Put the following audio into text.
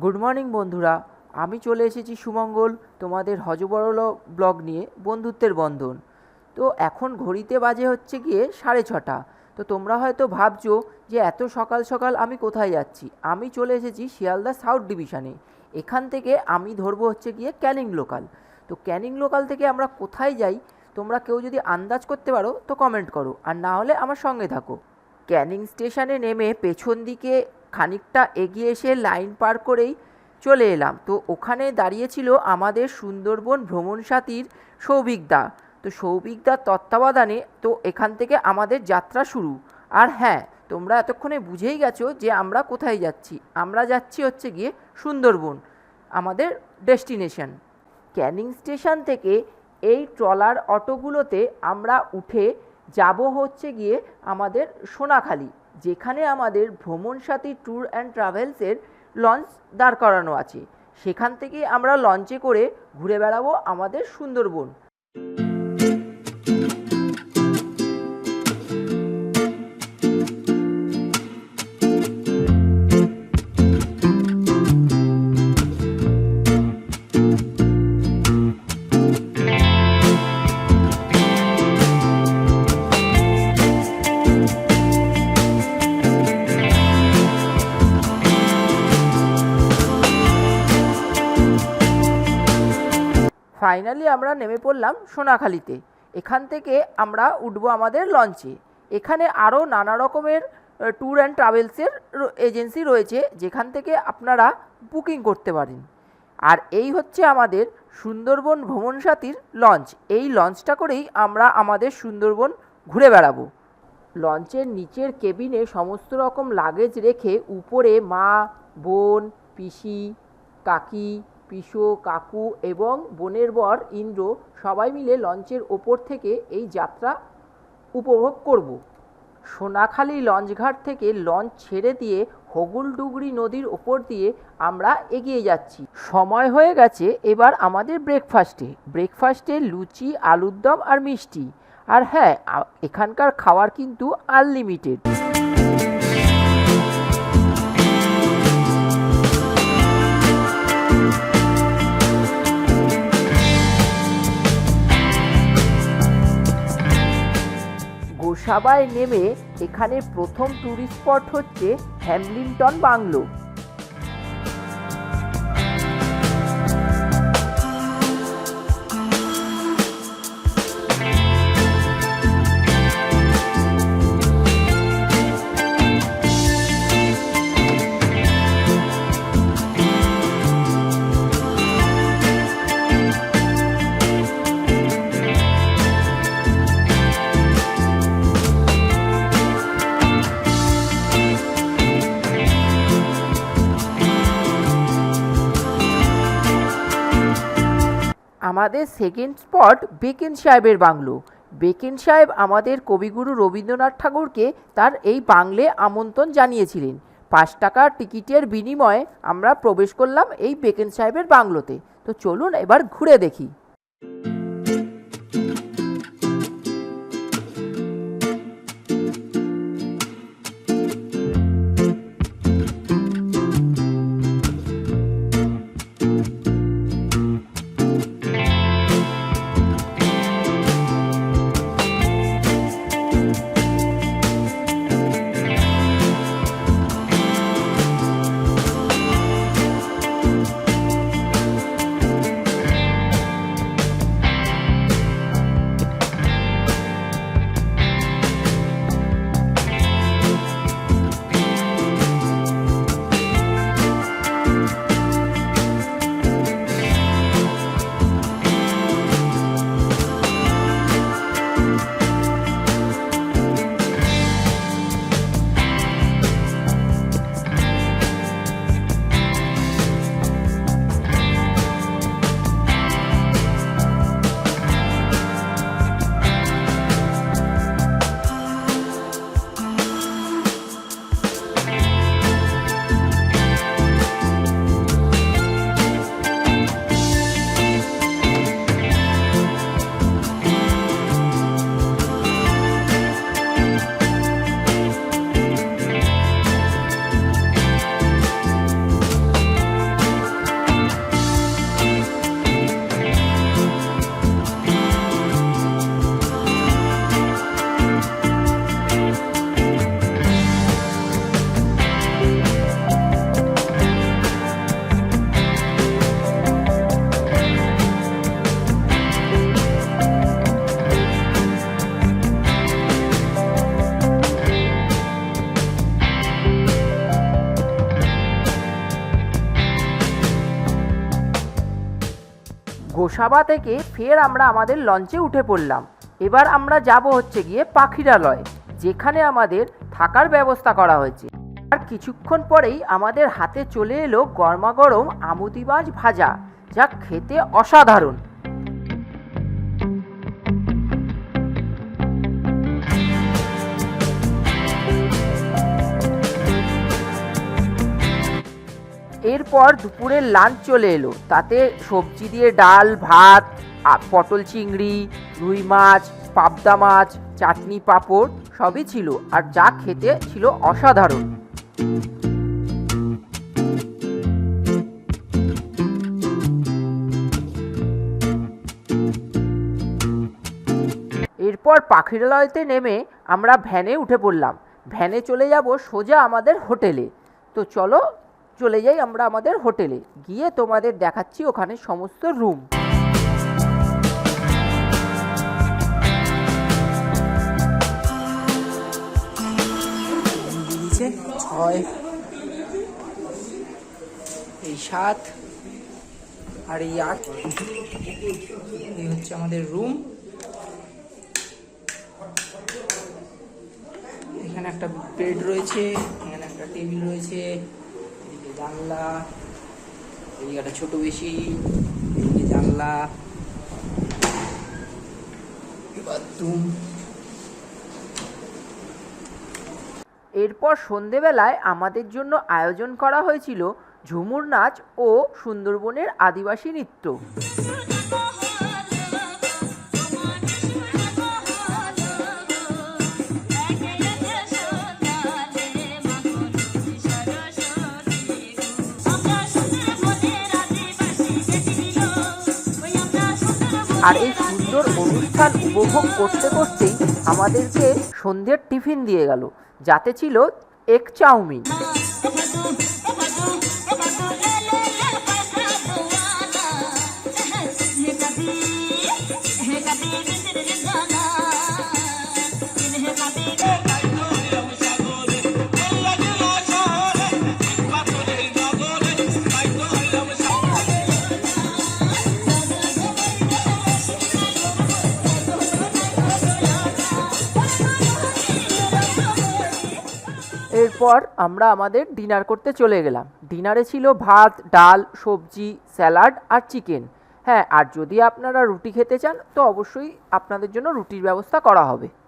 Good morning বন্ধুরা, আমি চলে এসেছি সুমঙ্গল তোমাদের হযবরল ব্লগ নিয়ে বন্ধুত্বের বন্ধন। তো এখন ঘড়িতে বাজে হচ্ছে গিয়ে 6:30। তো তোমরা হয়তো ভাবছো যে এত সকাল সকাল আমি কোথায় যাচ্ছি। আমি চলে এসেছি শিয়ালদা সাউথ ডিভিশনে। এখান থেকে আমি ধরবো হচ্ছে গিয়ে ক্যানিং লোকাল। তো ক্যানিং লোকাল থেকে আমরা কোথায় যাই তোমরা কেউ যদি আন্দাজ করতে পারো তো কমেন্ট করো, আর না হলে আমার সঙ্গে থাকো। ক্যানিং স্টেশনে নেমে পেছন দিকে খানিকটা এগিয়ে এসে লাইন পার করেই চলে এলাম। তো ওখানে দাঁড়িয়েছিল আমাদের সুন্দরবন ভ্রমণ সাথীর সৌভিকদা। তো সৌভিকদার তত্ত্বাবধানে তো এখান থেকে আমাদের যাত্রা শুরু। আর হ্যাঁ, তোমরা এতক্ষণে বুঝেই গেছো যে আমরা কোথায় যাচ্ছি। আমরা যাচ্ছি হচ্ছে গিয়ে সুন্দরবন, আমাদের ডেস্টিনেশন। ক্যানিং স্টেশন থেকে এই ট্রলার অটোগুলোতে আমরা উঠে যাব হচ্ছে গিয়ে আমাদের সোনাখালি, যেখানে আমাদের ভ্রমণ সাথী ট্যুর অ্যান্ড ট্রাভেলসের লঞ্চ দাঁড় করানো আছে। সেখান থেকে আমরা লঞ্চে করে ঘুরে বেড়াবো আমাদের সুন্দরবন। ফাইনালি আমরা নেমে পড়লাম সোনাখালিতে। এখান থেকে আমরা উঠবো আমাদের লঞ্চে। এখানে আরও নানা রকমের ট্যুর অ্যান্ড ট্রাভেলসের এজেন্সি রয়েছে, যেখান থেকে আপনারা বুকিং করতে পারেন। আর এই হচ্ছে আমাদের সুন্দরবন ভ্রমণ সাথীর লঞ্চ। এই লঞ্চটা করেই আমরা আমাদের সুন্দরবন ঘুরে বেড়াবো। লঞ্চের নিচের কেবিনে সমস্ত রকম লাগেজ রেখে উপরে মা, বোন, পিসি, কাকি, পিসো, কাকু এবং বোনের বর ইন্দ্র সবাই মিলে লঞ্চের ওপর থেকে এই যাত্রা উপভোগ করব। সোনাখালি লঞ্চঘাট থেকে লঞ্চ ছেড়ে দিয়ে হগুলডুগরি নদীর ওপর দিয়ে আমরা এগিয়ে যাচ্ছি। সময় হয়ে গেছে এবার আমাদের ব্রেকফাস্টে লুচি, আলুর দম আর মিষ্টি। আর হ্যাঁ, এখানকার খাবার কিন্তু আনলিমিটেড। গোসাবায় নেমে এখানে প্রথম ট্যুরিস্ট স্পট হচ্ছে হ্যামলিনটন বাংলো। আমাদের সেকেন্ড স্পট বেকেন সাহেবের বাংলো। বেকেন সাহেব আমাদের কবিগুরু রবীন্দ্রনাথ ঠাকুরকে তার এই বাংলে আমন্ত্রণ জানিয়েছিলেন। 5 টাকার টিকিটের বিনিময়ে আমরা প্রবেশ করলাম এই বেকেন সাহেবের বাংলোতে। তো চলুন এবার ঘুরে দেখি। গোসাবা থেকে ফের আমরা আমাদের লঞ্চে উঠে পড়লাম। এবার আমরা যাব হচ্ছে গিয়ে পাখিরালয়, যেখানে আমাদের থাকার ব্যবস্থা করা হয়েছে। আর কিছুক্ষণ পরেই আমাদের হাতে চলে এলো গরমাগরম আমুদি মাছ ভাজা, যা খেতে অসাধারণ। এরপর দুপুরের লাঞ্চ চলে এলো, তাতে সবজি দিয়ে ডাল, ভাত, পটল চিংড়ি, রুই মাছ, পাবদা মাছ, চাটনি, পাঁপড় সবই ছিল, আর যা খেতে ছিল অসাধারণ। এরপর পাখিরালয়তে নেমে আমরা ভ্যানে উঠে পড়লাম। ভ্যানে চলে যাব সোজা আমাদের হোটেলে। তো চলো চলে যাই আমরা আমাদের হোটেলে, গিয়ে তোমাদের দেখাচ্ছি ওখানে সমস্ত রুম। ছয়, এই 7 আর এই 8, এই হচ্ছে আমাদের রুম। এখানে একটা বেড রয়েছে, এখানে একটা টেবিল রয়েছে, এদিকে জানলা, এদিকে একটা ছোট বেশি, এদিকে জানলা, বাথরুম। এরপর সন্ধেবেলায় আমাদের জন্য আয়োজন করা হয়েছিল ঝুমুর নাচ ও সুন্দরবনের আদিবাসী নৃত্য। আর এই সুন্দর অনুষ্ঠান উপভোগ করতে করতেই আমাদেরকে সন্ধ্যের টিফিন দিয়ে গেল, যাতে ছিল এগ চাউমিন। এরপর আমরা আমাদের ডিনার করতে চলে গেলাম। ডিনারে ছিল ভাত, ডাল, সবজি, স্যালাড আর চিকেন। হ্যাঁ, আর যদি আপনারা রুটি খেতে চান তো অবশ্যই আপনাদের জন্য রুটির ব্যবস্থা করা হবে।